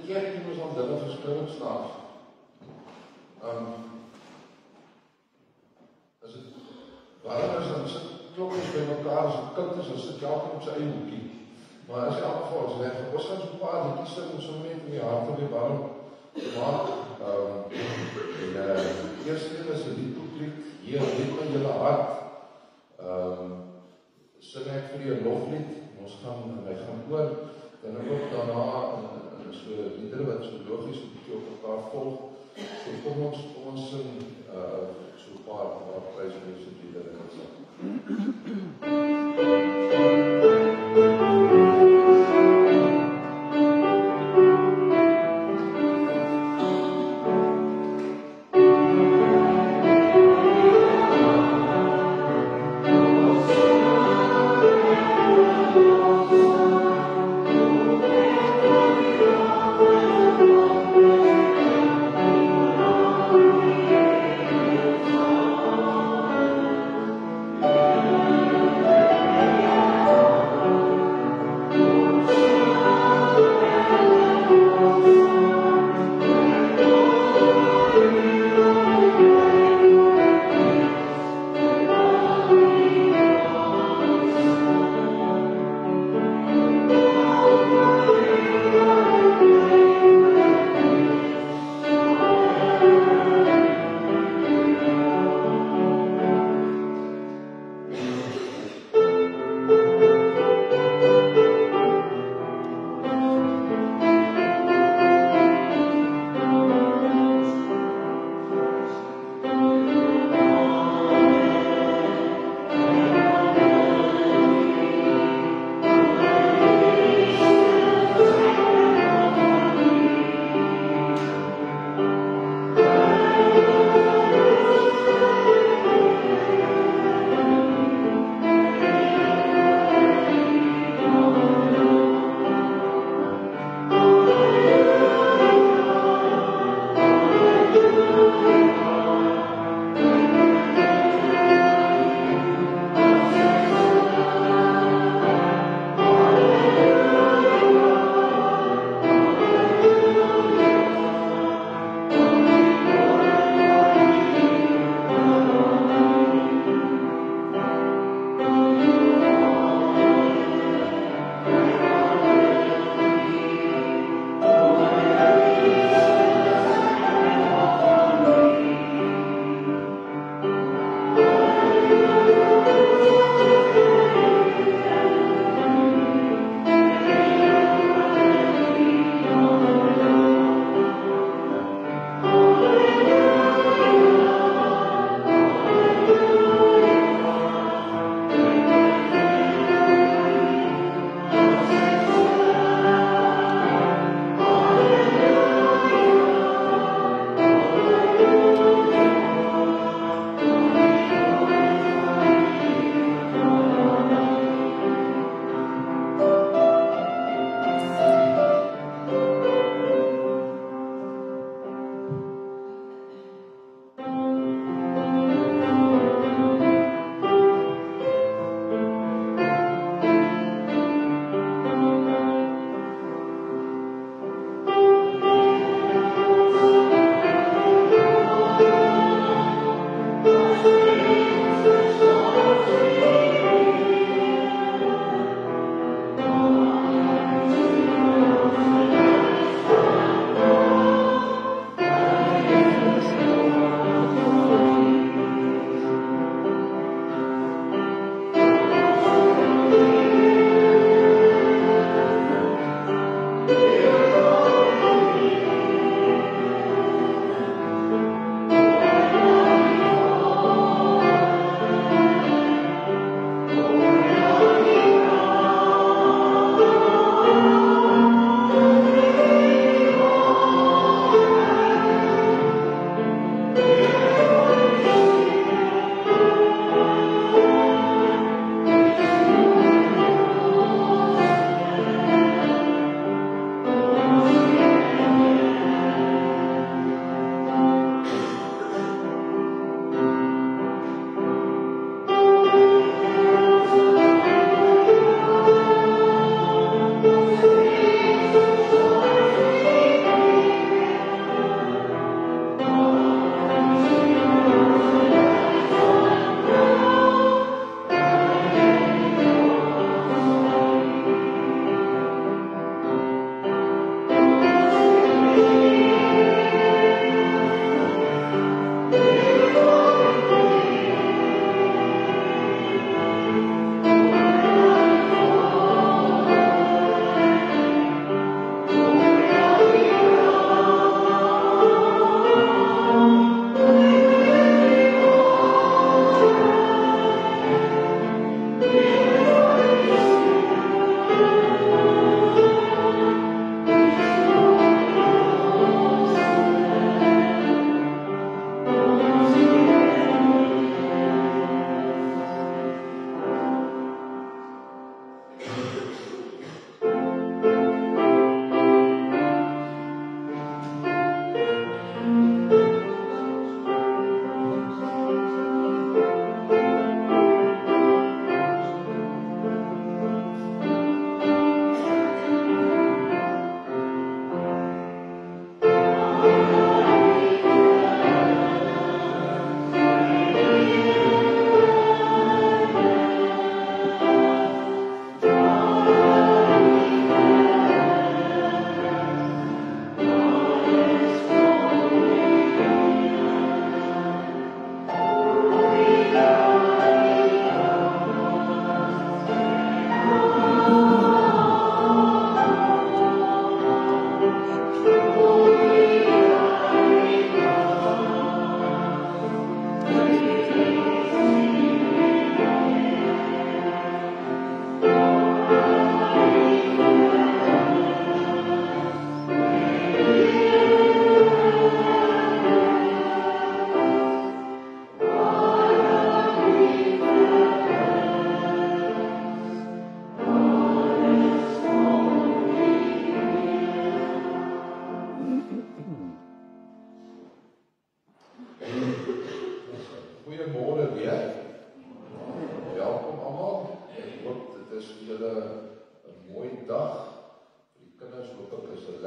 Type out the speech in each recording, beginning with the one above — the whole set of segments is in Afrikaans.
keer doen ons aan dinge verskillend snaaks. As het warm is, dan sit klokkies by mekaar, as het koud is, dan sit elke op sy eie hoekie. Maar as jy afval is, ons gaan so'n paar liedjies sing om so net om die harte weer warm te maak. Eerste ding is 'n liedboeklied, hier lied met julle hart. Sing ek vir jou loflied, ons gaan oor, en ook daarna so liedere wat so logies 'n bietjie op mekaar volg. So kom ons sing so 'n paar prysmense liedere en so. Thank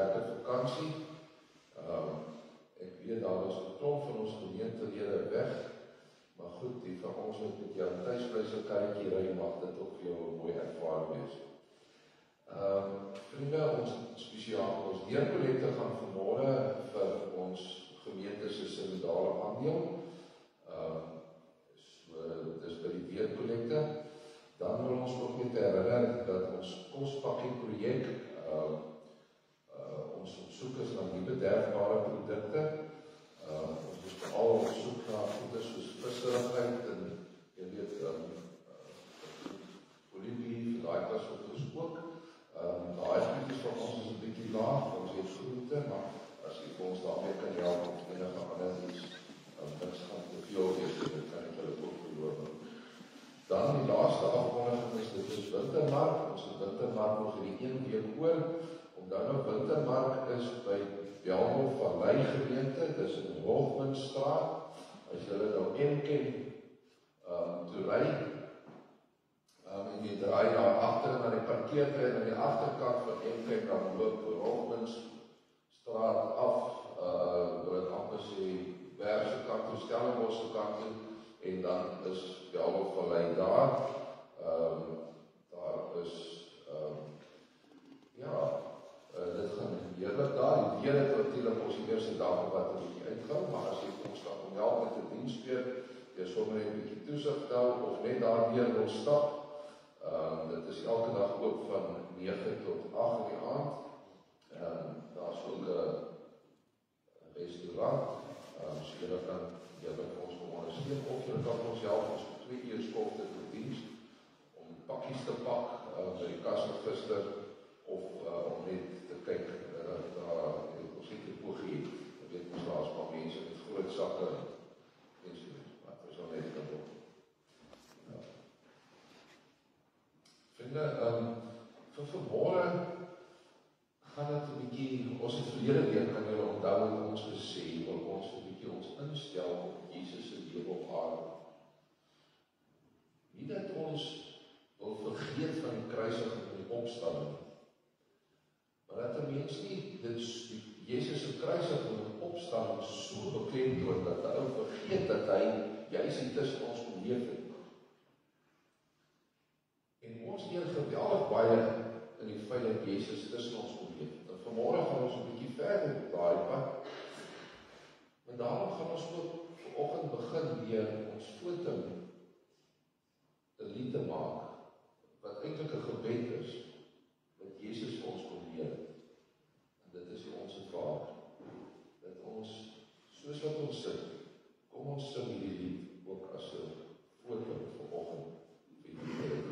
lekker vakansie. Ek weet daar was 'n klomp van ons gemeentelede weg, maar goed, die van ons wat met jou thuisbly so karretjie ry, mag dit ook vir jou 'n mooi ervaring wees. Vriende, ons spesiaal ons deurkollekte gaan vanmôre vir ons gemeente se synodale aandeel. So dis by die deurkollekte. Dan wil ons ook net herinner dat ons kospakkie projek ons op soek is na nie bederfbare produkte. Ons is veral op soek na goede soos visserigheid en jy weet olie, daai klas wat ons ook. Daai goedjies van ons is 'n bietjie laag, ons het groente, maar as jy ons daarmee kan help of enige ander iets, dan gaan dit vir jou wees, dit kan ek hulle ook beloof. Dan die laaste afkondiging is dit is wintermark. Ons het wintermark nog in die 1 week oor. Onthou nou wintermark is by Belhof Vallei gemeente, dis in Hofmanstraat. As julle nou ken, toe ry, en jy draai daar agter na die parkeerterrein aan die agterkant van Enkem, dan loop Hofmanstraat af, wil ek amper sê Bergse kant toe, Stellenbosch kant toe, en dan is Belhof Vallei daar. Daar is dit gaan heerlik daar. Die weer het natuurlik ons die eerste dag wat 'n bietjie uitgehou, maar as jy ons kan help met 'n dienspeer, jy sommer net 'n bietjie toesig hou of net daardeur wil stap. Dit is elke dag oop van 9 tot 8 in die aand. Daar's ook 'n restaurant. So julle kan ons ondersteun of julle kan ons help ons vir 2 uur skolte vir diens om pakkies te pak by die kasregister of om net te kyk daar ons het 'n poging. Ek weet ons daar's maar mense met groot sakke en so wat ons al net kan doen. Vriende, vir vanmôre gaan dit 'n bietjie, ons het verlede week kan julle onthou ons gesê wil ons 'n bietjie ons instel op Jesus se lewe op aarde. Nie dat ons wil vergeet van die kruisiging en die opstanding, maar dat 'n mens nie Jesus se kruisiging en opstanding so beklemtoon dat 'n ou vergeet dat hy juis hier tussen ons geleef het. En ons leer geweldig baie in die feit dat Jesus tussen ons geleef het. En vanmôre gaan ons 'n bietjie verder op daai pad. Maar daarom gaan ons ook vanoggend begin weer ons foto 'n lied te maak wat eintlik 'n gebed is wat Jesus vir ons kom leer. En dit is vir ons Vader. Dat ons soos wat ons sit, kom ons sing hierdie lied ook as 'n foto vanoggend vir die Here.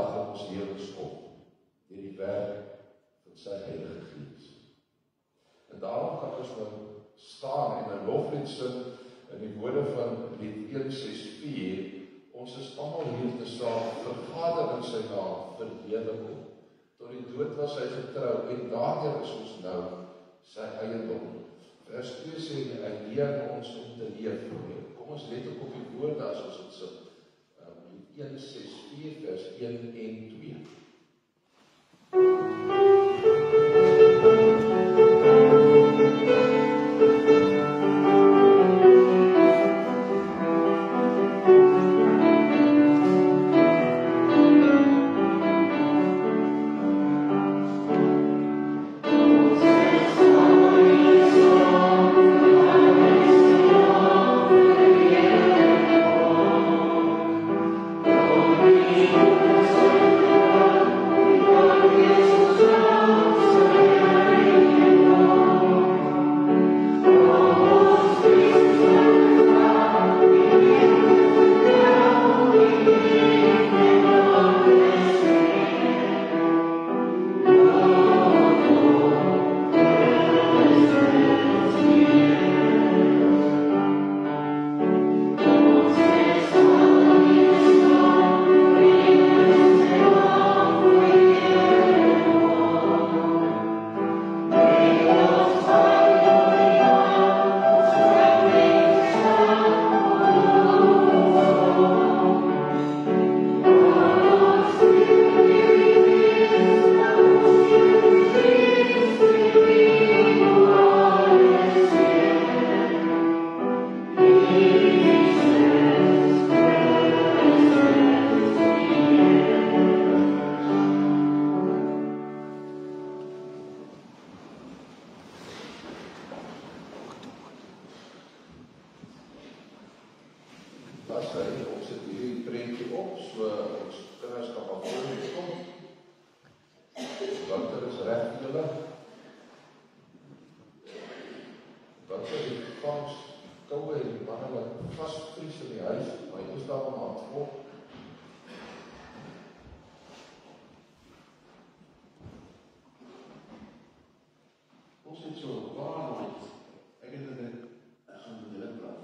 dag in ons lewens op, deur die werk van sy Heilige Gees. En daarom kan ons nou staan en 'n loflied sing in die woorde van lied 164, ons is almal hier te saam, vergader in sy naam, verheerlik hom. Tot die dood was hy getrou, en daardeur is ons nou sy eiendom. Vers 2 sê, hy leer ons om te leef. Kom ons let op die woorde as ons dit sing. 1:6:4 vers 1 en 2. Ons het hierdie prentjie op, so ons kinders kan maar voor kom. Walter is reg vir julle. Walter die vangs koue en die manne wat vasvries in die huis, maar hy is daar om aan te volg. Ons het so waar nooit. Ek het dit gaan met julle praat.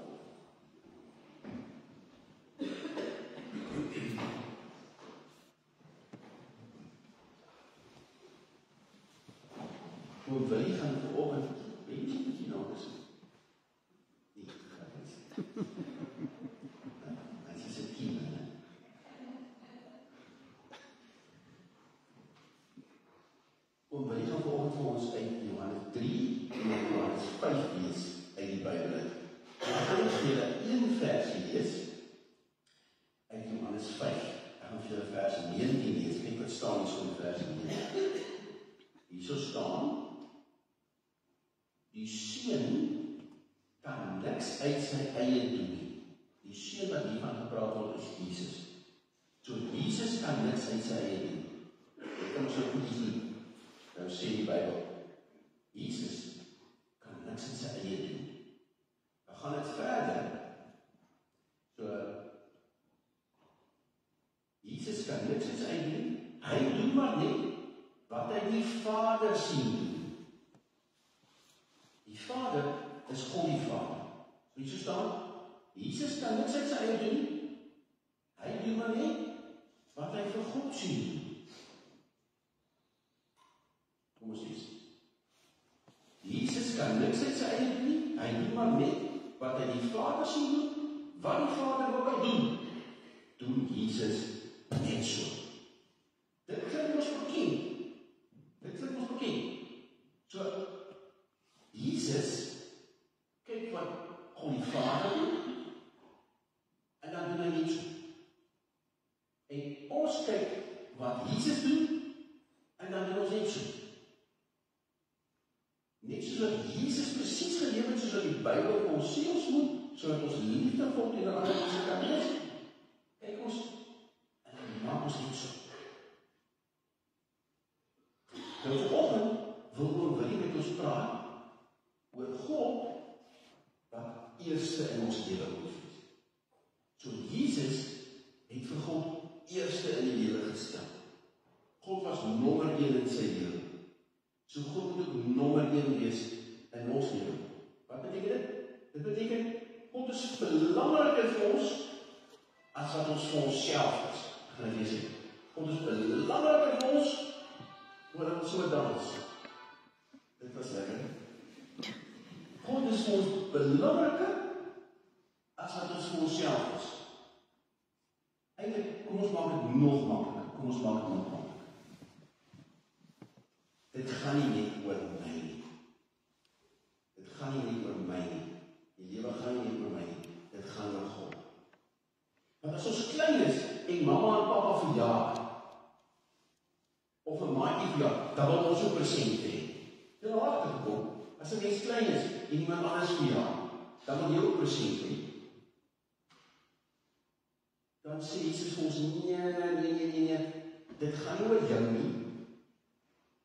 Hoe wil jy gaan vanoggend, weet jy wat jy nou is? Nie gegaan is. Dit is 'n team, hè? Hoe wil jy gaan vanoggend vir ons uit Johannes 3 en Johannes 5 lees uit die Bybel uit? Ek gaan vir julle een versie lees uit Johannes 5. Ek gaan vir julle vers 19 lees. Kyk wat staan hier so in vers 19. Hierso staan: die seun kan niks uit sy eie doen nie. Die seun wat hiervan gepraat word is Jesus. So Jesus kan niks uit sy eie doen. Dit kan so goed doen. Nou sê die Bybel, Jesus kan niks uit sy eie doen. Dan gaan dit verder. So Jesus kan niks uit sy eie doen. Hy doen maar net wat hy die Vader sien doen. Die Vader is God die Vader. So jy staan, Jesus kan niks uit sy eie doen. Hy doen maar net wat hy vir God sien doen. Kom ons lees. Jesus kan niks uit sy eie doen. Hy doen maar net wat hy die Vader sien doen. Wat die Vader ook al doen, doen Jesus net so. Dit klink ons bekend. So, Jesus, kyk wat God die Vader doen, en dan doen hy net so. En ons kyk wat Jesus doen, en dan doen ons net so. Net soos Jesus presies geleef het, soos die Bybel vir ons sê ons moet, sodat ons liefdevol teenoor ander mense kan wees. Kyk ons, en dan maak ons net so. Nou vanoggend wil jy met ons praat oor God wat eerste in ons lewe moet wees. So Jesus het vir God eerste in die lewe gestel. God was nommer 1 in sy lewe. So God moet ook nommer 1 wees in ons lewe. Wat beteken dit? Dit beteken, God is belangriker vir ons, as wat ons vir onsself is. Gaan ek weer sê, God is belangriker vir ons, oor ons so dans. Dit was lekker. God is vir ons belangriker, as wat ons vir onsself is. Eintlik, kom ons maak dit nog makliker. Kom ons maak dit nog makliker. Dit gaan nie net oor my nie. Dit gaan nie net oor my nie. Die lewe gaan nie net oor my nie. Dit gaan oor God. Want as ons klein is, en mama en papa verjaar, of 'n maatjie verjaar, dan wil ons ook present hê. Dit het hartig gekom. As 'n mens klein is, en iemand anders verjaar, dan wil jy ook present hê. Dan sê Jesus vir ons, nee, dit gaan nie oor jou nie.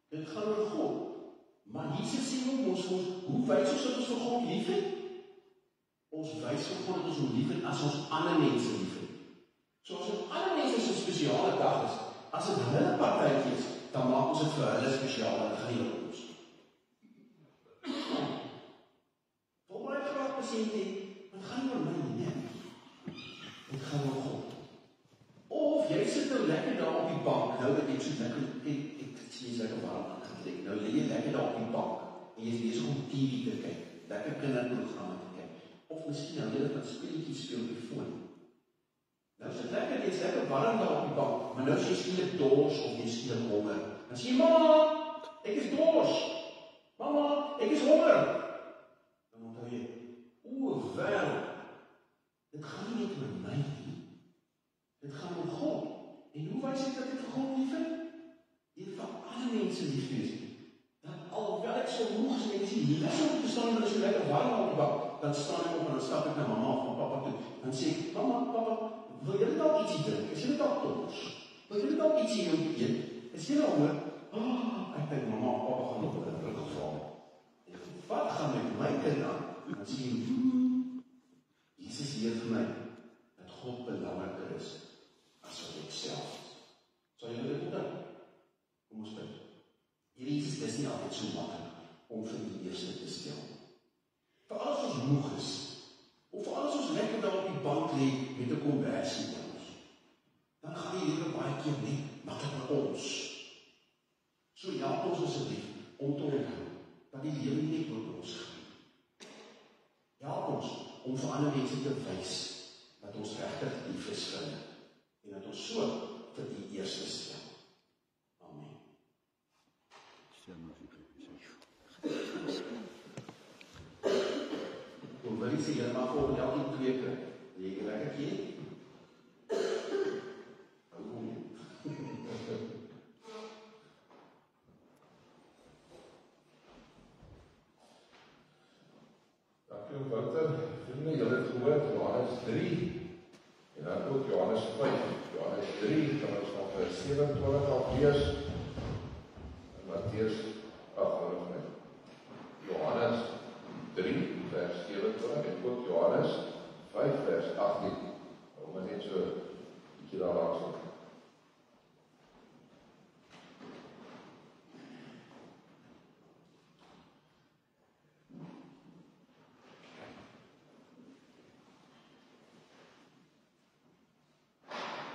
Dit gaan oor God. Maar Jesus sê ook ons, hoe wys ons dat ons vir God lief het? Ons wys vir God dat ons hom lief het as ons ander mense lief het. So as ons ander mense so 'n spesiale dag is, as dit hulle partytjie is, dan maak ons dit vir hulle spesiaal en dit gaan nie oor ons. Wil my graag besef hê, dit gaan nie oor my nie. Dit gaan oor God. Of jy sit nou lekker daar op die bank, nou dat ek so lekker, ek sien jy's lekker warm aangetrek, nou lê jy lekker daar op die bank, en jy is besig om TV te kyk, lekker kinderprogramme te kyk, of miskien nou jy wat speletjies speel op die foon. Nou is dit lekker, jy is lekker warm daar op die bank, maar nou is jy skielik dors, of jy skielik honger, dan sê jy, mama, ek is dors, mama, ek is honger. Dan onthou jy, wêreld, dit gaan nie net oor my nie, dit gaan oor God. En hoe wys ek dat ek vir God lief het? Jy vir alle mense lief wees. Dat alhoewel ek so moeg is, en ek sien lus om te staan, en is so lekker warm op die bak, dan staan ek op en dan stap ek na mamma of na papa toe. Dan sê ek, mama, papa, wil julle dalk ietsie drink? Is julle dalk dors? Wil julle dalk ietsie eet? Is julle honger? Ek dink mamma of papa gaan op 'n druk geval. En wat gaan met my kind aan? Dan sê jy, Jesus leer vir my dat God belangriker is as wat ek self is. Sal julle dit onthou? Kom ons bid. Here Jesus, dis nie altyd so maklik om vir die eerste te stel. Vir alles ons moeg is, of vir alles ons lekker daar op die bank lê met 'n konversie by ons, dan gaan die lewe baie keer net maklik met ons. So help ons asseblief om te onthou dat die lewe nie net oor ons gaan. Help ons om vir ander mense te wys dat ons regtig lief is vir hulle en dat ons so vir die eerste stel. Amen. Hoe wil jy sê, jy mag volgende elke 2 kry? Jy lekker hier? Dankie Wouter. Vriende, julle het gehoor, Johannes 3 en dan ook Johannes 5. Johannes 3, kan ons van vers 27 af lees. En Matteus, Johannes 3, vers 27 en ook Johannes 5, vers 18. Nou maar net so 'n bietjie daar langs.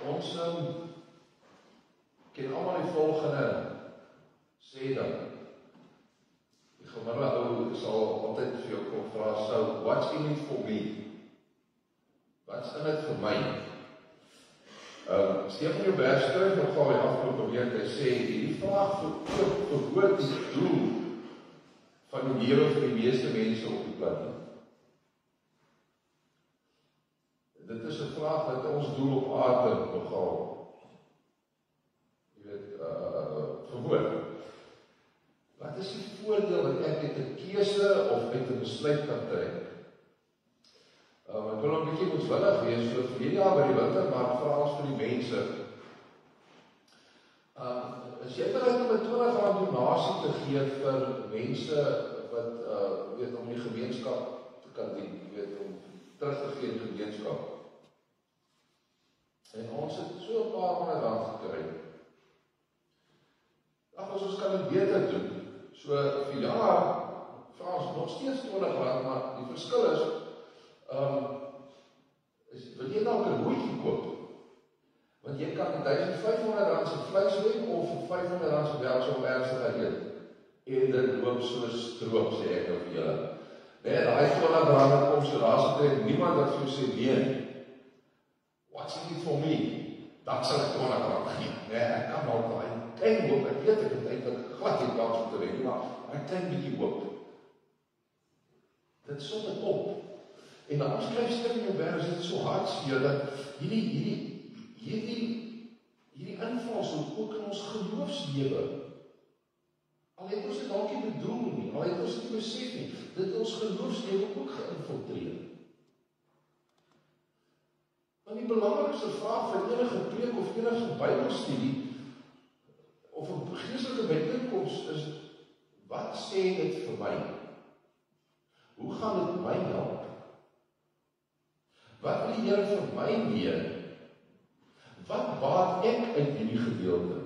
Ons ken allemaal die volgende sê dan. Die gemiddelde ou sal altyd vir jou kom vra, so, what's in it for me? Wat's in it vir my? Stefan Joubert skryf nogal die afgelope week, hy sê, die vraag verhoor die doel van die lewe vir die meeste mense op die planeet. Dit is 'n vraag wat ons doel op aarde nogal verwoord. Wat is die voordeel dat ek met 'n keuse of met 'n besluit kan trek? Ek wil 'n bietjie moedswillig wees, so vir hierdie jaar by die wintermark vra ons vir die mense. Is jy bereid om 'n R20 donasie te gee vir mense wat om die gemeenskap te kan dien, om terug te gee in die gemeenskap? En ons het so 'n paar R100 gekry. Ag, ons kan dit beter doen. So vir jaar vra ons nog steeds R20, maar die verskil is, wil jy dalk 'n hoetjie koop? Want jy kan die R1500 se vleis wen of R500 se welsel ernstig eet. En dit loop so stroop, sê ek nou vir julle. Nee, daai R20 kom so daar sit niemand wat vir jou sê nee. What's in it for me? Dan sal ek R20 gee. Nee, ek kan nou daai klein hoop, ek weet ek het eintlik glad nie kans om te wen, maar ek klein bietjie hoop. Dit som dit op. En dan as jy skryf in jou berg, is dit so hartseer dat hierdie invloed ook in ons geloofslewe. Al het ons dit dalk nie bedoel nie, al het ons dit nie besef nie, dit ons geloofslewe ook geïnfiltreer. Want die belangrikste vraag vir enige preek of enige Bybelstudie of 'n geestelike byeenkoms is, wat sê dit vir my? Hoe gaan dit my help? Wat wil die Here vir my leer? Wat baat ek uit hierdie gedeelte?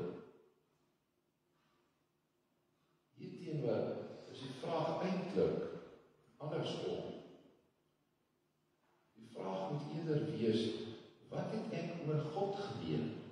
Hierteenoor is die vraag eintlik andersom. Die vraag moet eerder wees, wat het ek oor God geleer?